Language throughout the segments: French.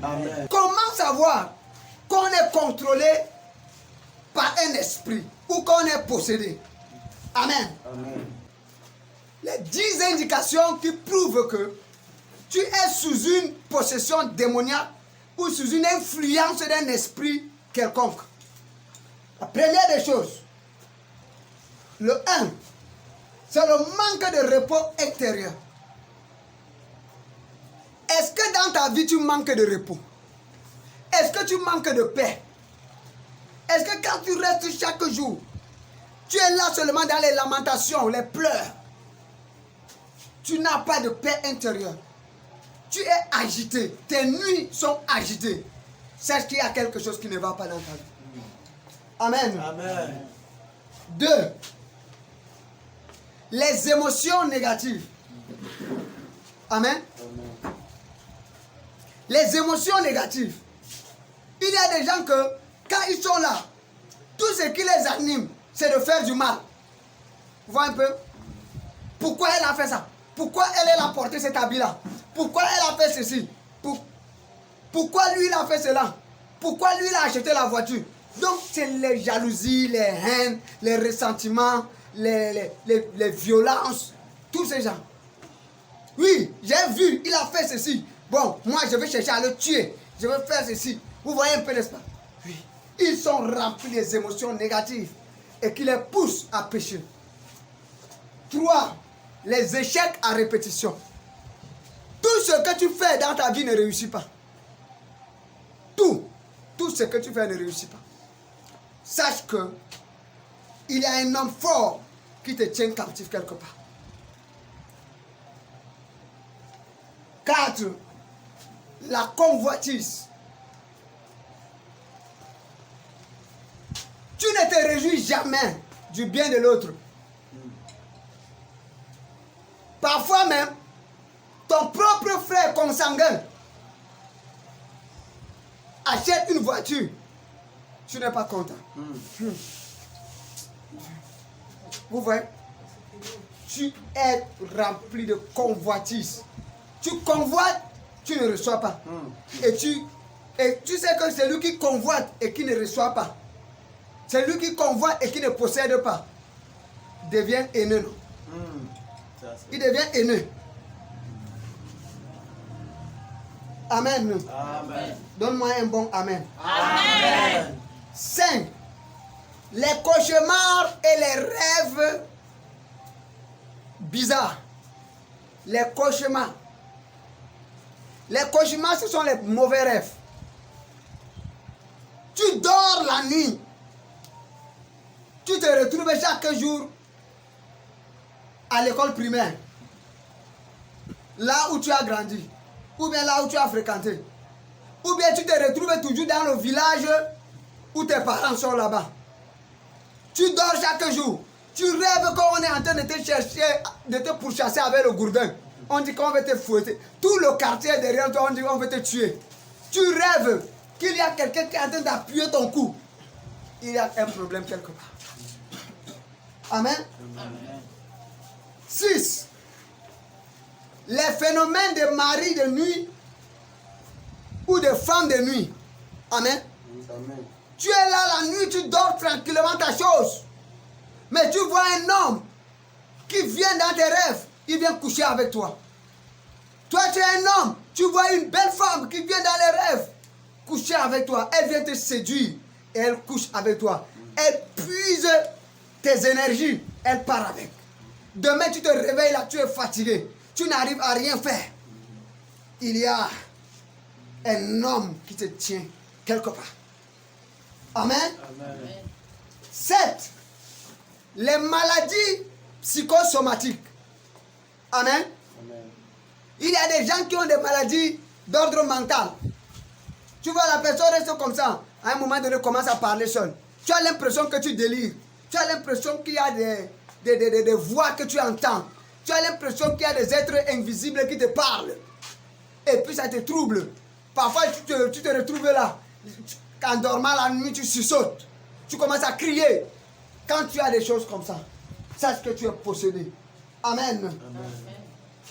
Amen. Comment savoir qu'on est contrôlé par un esprit ou qu'on est possédé? Amen. Amen. Les 10 indications qui prouvent que tu es sous une possession démoniaque ou sous une influence d'un esprit quelconque. La première des choses, le 1, c'est le manque de repos intérieur. Est-ce que dans ta vie tu manques de repos? Est-ce que tu manques de paix? Est-ce que quand tu restes chaque jour, tu es là seulement dans les lamentations, les pleurs? Tu n'as pas de paix intérieure. Tu es agité. Tes nuits sont agitées. Sache qu'il y a quelque chose qui ne va pas dans ta vie. Amen. Amen. 2. Les émotions négatives. Amen. Amen. Les émotions négatives. Il y a des gens que, quand ils sont là, tout ce qui les anime, c'est de faire du mal. Vous voyez un peu? Pourquoi elle a fait ça? Pourquoi elle a porté cet habit-là? Pourquoi elle a fait ceci? Pourquoi lui il a fait cela? Pourquoi lui il a acheté la voiture? Donc c'est les jalousies, les haines, les ressentiments, les violences, tous ces gens. Oui, j'ai vu, il a fait ceci. Bon, moi je vais chercher à le tuer. Je vais faire ceci. Vous voyez un peu, n'est-ce pas? Oui. Ils sont remplis des émotions négatives et qui les poussent à pécher. 3. Les échecs à répétition. Tout ce que tu fais dans ta vie ne réussit pas. Tout ce que tu fais ne réussit pas. Sache que il y a un homme fort qui te tient captif quelque part. 4. La convoitise. Tu ne te réjouis jamais du bien de l'autre. Parfois même, ton propre frère consanguin achète une voiture. Tu n'es pas content. Vous voyez? Tu es rempli de convoitise. Tu convoites, tu ne reçois pas. Et tu sais que c'est lui qui convoite et qui ne reçoit pas. C'est lui qui convoite et qui ne possède pas. Devient haineux. Il devient haineux. Amen. Amen. Donne-moi un bon amen. Amen. 5. Les cauchemars et les rêves bizarres. Les cauchemars. Les cauchemars, ce sont les mauvais rêves. Tu dors la nuit. Tu te retrouves chaque jour à l'école primaire. Là où tu as grandi. Ou bien là où tu as fréquenté. Ou bien tu te retrouves toujours dans le village où tes parents sont là-bas. Tu dors chaque jour. Tu rêves qu'on est en train de te chercher, de te pourchasser avec le gourdin. On dit qu'on va te fouetter. Tout le quartier derrière toi, on dit qu'on va te tuer. Tu rêves qu'il y a quelqu'un qui est en train d'appuyer ton cou. Il y a un problème quelque part. Amen. Amen. 6. Les phénomènes de mari de nuit ou de femme de nuit. Amen. Amen. Tu es là la nuit, tu dors tranquillement ta chose. Mais tu vois un homme qui vient dans tes rêves, il vient coucher avec toi. Toi, tu es un homme, tu vois une belle femme qui vient dans les rêves, coucher avec toi. Elle vient te séduire et elle couche avec toi. Elle puise tes énergies, elle part avec. Demain, tu te réveilles là, tu es fatigué. Tu n'arrives à rien faire. Il y a un homme qui te tient quelque part. Amen. Amen. 7. Les maladies psychosomatiques. Amen. Amen. Il y a des gens qui ont des maladies d'ordre mental. Tu vois, la personne reste comme ça. À un moment donné, commence à parler seul. Tu as l'impression que tu délires. Tu as l'impression qu'il y a des voix que tu entends. Tu as l'impression qu'il y a des êtres invisibles qui te parlent. Et puis ça te trouble. Parfois, tu te retrouves là. En dormant la nuit, tu sussautes. Tu commences à crier. Quand tu as des choses comme ça, sache que tu es possédé. Amen.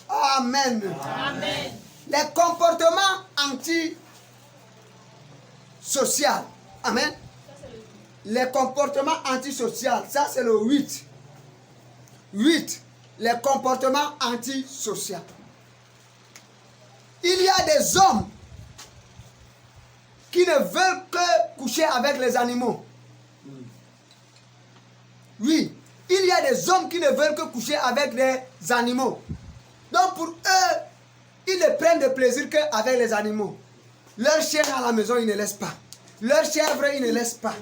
Amen. Amen. Les comportements social. Amen. Les comportements antisociaux, ça c'est le 8. 8. Les comportements antisociaux. Il y a des hommes qui ne veulent que coucher avec les animaux. Oui, il y a des hommes qui ne veulent que coucher avec les animaux. Donc pour eux, ils ne prennent de plaisir qu'avec les animaux. Leurs chiens à la maison, ils ne laissent pas. Leurs chèvres, ils ne laissent pas.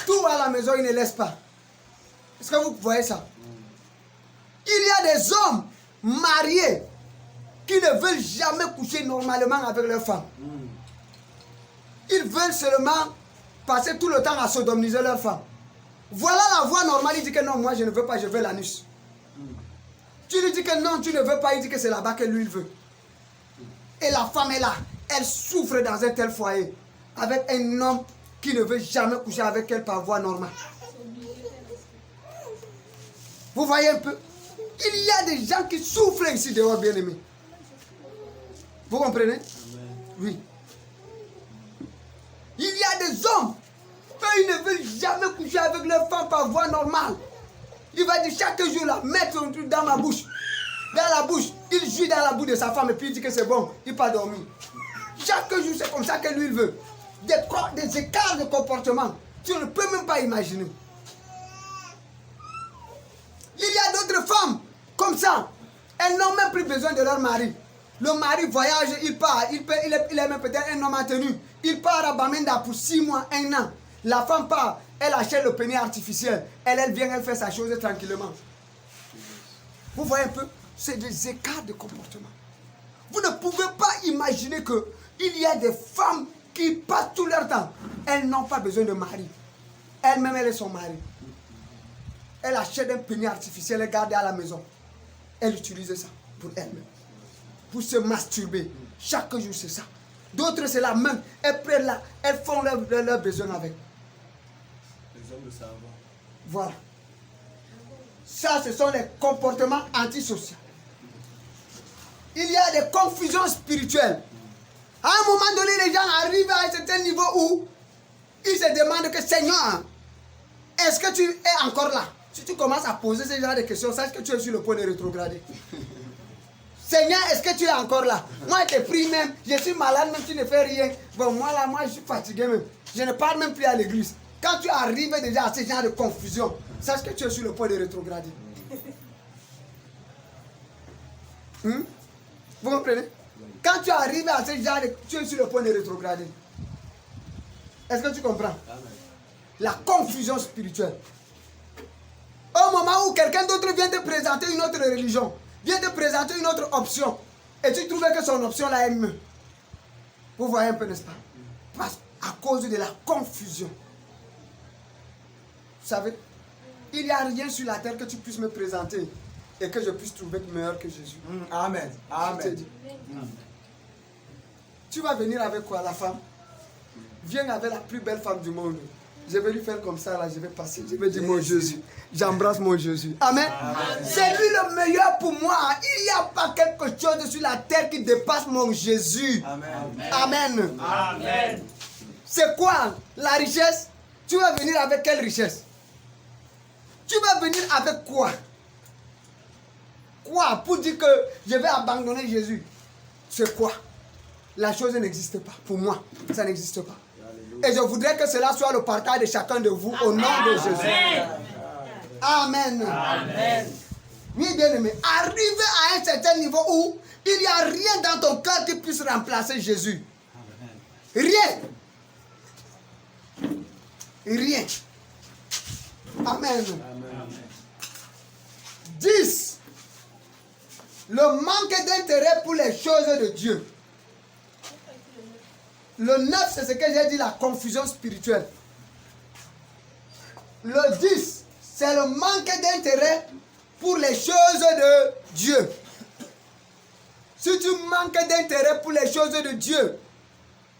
Tout à la maison, ils ne laissent pas. Est-ce que vous voyez ça? Il y a des hommes mariés qui ne veulent jamais coucher normalement avec leurs femmes. Ils veulent seulement passer tout le temps à sodomiser leurs femmes. Voilà la voie normale. Il dit que non, moi je ne veux pas, je veux l'anus. Tu lui dis que non, tu ne veux pas, il dit que c'est là-bas que lui il veut. Et la femme est là. Elle souffre dans un tel foyer avec un homme qui ne veut jamais coucher avec elle par voie normale. Vous voyez un peu? Il y a des gens qui souffrent ici dehors, bien-aimés. Vous comprenez? Oui. Il y a des hommes, eux, ils ne veulent jamais coucher avec leur femme par voie normale. Il va dire chaque jour, là, mettre un truc dans ma bouche. Dans la bouche. Il joue dans la bouche de sa femme et puis il dit que c'est bon, il ne peut pas dormir. Chaque jour, c'est comme ça que lui, il veut. Des écarts de comportement. Tu ne peux même pas imaginer. Il y a d'autres femmes comme ça. Elles n'ont même plus besoin de leur mari. Le mari voyage, il part. Il est même peut-être un homme en tenue. Il part à Bamenda pour 6 mois, 1 an. La femme part, elle achète le pénis artificiel. Elle vient, elle fait sa chose tranquillement. Vous voyez un peu? C'est des écarts de comportement. Vous ne pouvez pas imaginer qu'il y a des femmes qui passent tout leur temps. Elles n'ont pas besoin de mari. Elle-même, elle est son mari. Elle achète un pénis artificiel et garde à la maison. Elle utilise ça pour elle-même. Pour se masturber. Chaque jour, c'est ça. D'autres, c'est la même. Elles prennent là, elles font leurs besoins avec. Les hommes de savoir. Voilà. Ça, ce sont les comportements antisociaux. Il y a des confusions spirituelles. À un moment donné, les gens arrivent à un certain niveau où ils se demandent que Seigneur, est-ce que tu es encore là? Si tu commences à poser ce genre de questions, sache que tu es sur le point de rétrograder. Seigneur, est-ce que tu es encore là? Moi, je te prie même, je suis malade même, tu ne fais rien. Bon, moi là, moi je suis fatigué même. Je ne parle même plus à l'église. Quand tu arrives déjà à ce genre de confusion, sache que tu es sur le point de rétrograder. Vous comprenez? Quand tu arrives à ce genre de... Tu es sur le point de rétrograder. Est-ce que tu comprends? La confusion spirituelle. Au moment où quelqu'un d'autre vient te présenter une autre religion, vient te présenter une autre option, et tu trouves que son option là est mieux. Vous voyez un peu, n'est-ce pas? Parce à cause de la confusion. Vous savez, il n'y a rien sur la terre que tu puisses me présenter et que je puisse trouver meilleur que Jésus. Amen. Amen. Tu vas venir avec quoi, la femme? Viens avec la plus belle femme du monde. Je vais lui faire comme ça, là, je vais passer. Je vais dire mon Jésus. J'embrasse mon Jésus. Amen. C'est lui le meilleur pour moi. Il n'y a pas quelque chose sur la terre qui dépasse mon Jésus. Amen. Amen. Amen. C'est quoi la richesse? Tu vas venir avec quelle richesse? Tu vas venir avec quoi? Quoi? Pour dire que je vais abandonner Jésus. C'est quoi? La chose n'existe pas. Pour moi, ça n'existe pas. Et je voudrais que cela soit le partage de chacun de vous au nom de Jésus. Amen. Amen. Oui, bien aimé. Arrive à un certain niveau où il n'y a rien dans ton cœur qui puisse remplacer Jésus. Rien. Rien. Amen. 10. Le manque d'intérêt pour les choses de Dieu. Le 9, c'est ce que j'ai dit, la confusion spirituelle. Le 10, c'est le manque d'intérêt pour les choses de Dieu. Si tu manques d'intérêt pour les choses de Dieu,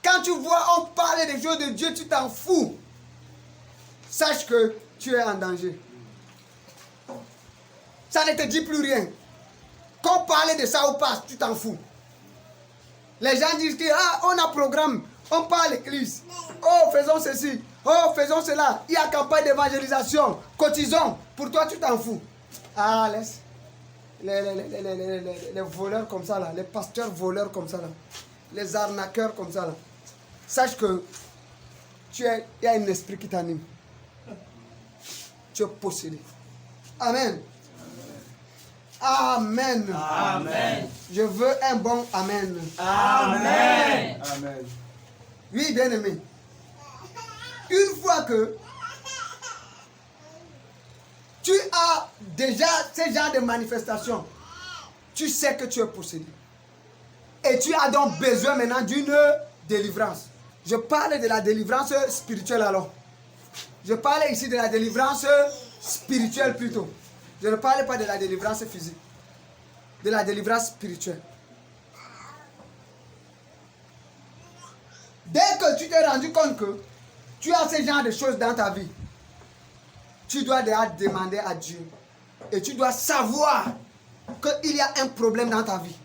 quand tu vois on parle des choses de Dieu, tu t'en fous. Sache que tu es en danger. Ça ne te dit plus rien. Qu'on parle de ça ou pas, tu t'en fous. Les gens disent que on a programme On part à l'église. Oh, faisons ceci. Oh, faisons cela. Il y a campagne d'évangélisation. Cotisons. Pour toi, tu t'en fous. Ah, laisse. Les voleurs comme ça, là. Les pasteurs voleurs comme ça, là. Les arnaqueurs comme ça, là. Sache que il y a un esprit qui t'anime. Tu es possédé. Amen. Amen. Amen. Je veux un bon Amen. Amen. Amen. Oui, bien aimé. Une fois que tu as déjà ce genre de manifestation, tu sais que tu es possédé. Et tu as donc besoin maintenant d'une délivrance. Je parle de la délivrance spirituelle alors. Je parle ici de la délivrance spirituelle plutôt. Je ne parle pas de la délivrance physique. De la délivrance spirituelle. Dès que tu t'es rendu compte que tu as ce genre de choses dans ta vie, tu dois demander à Dieu. Et tu dois savoir qu'il y a un problème dans ta vie.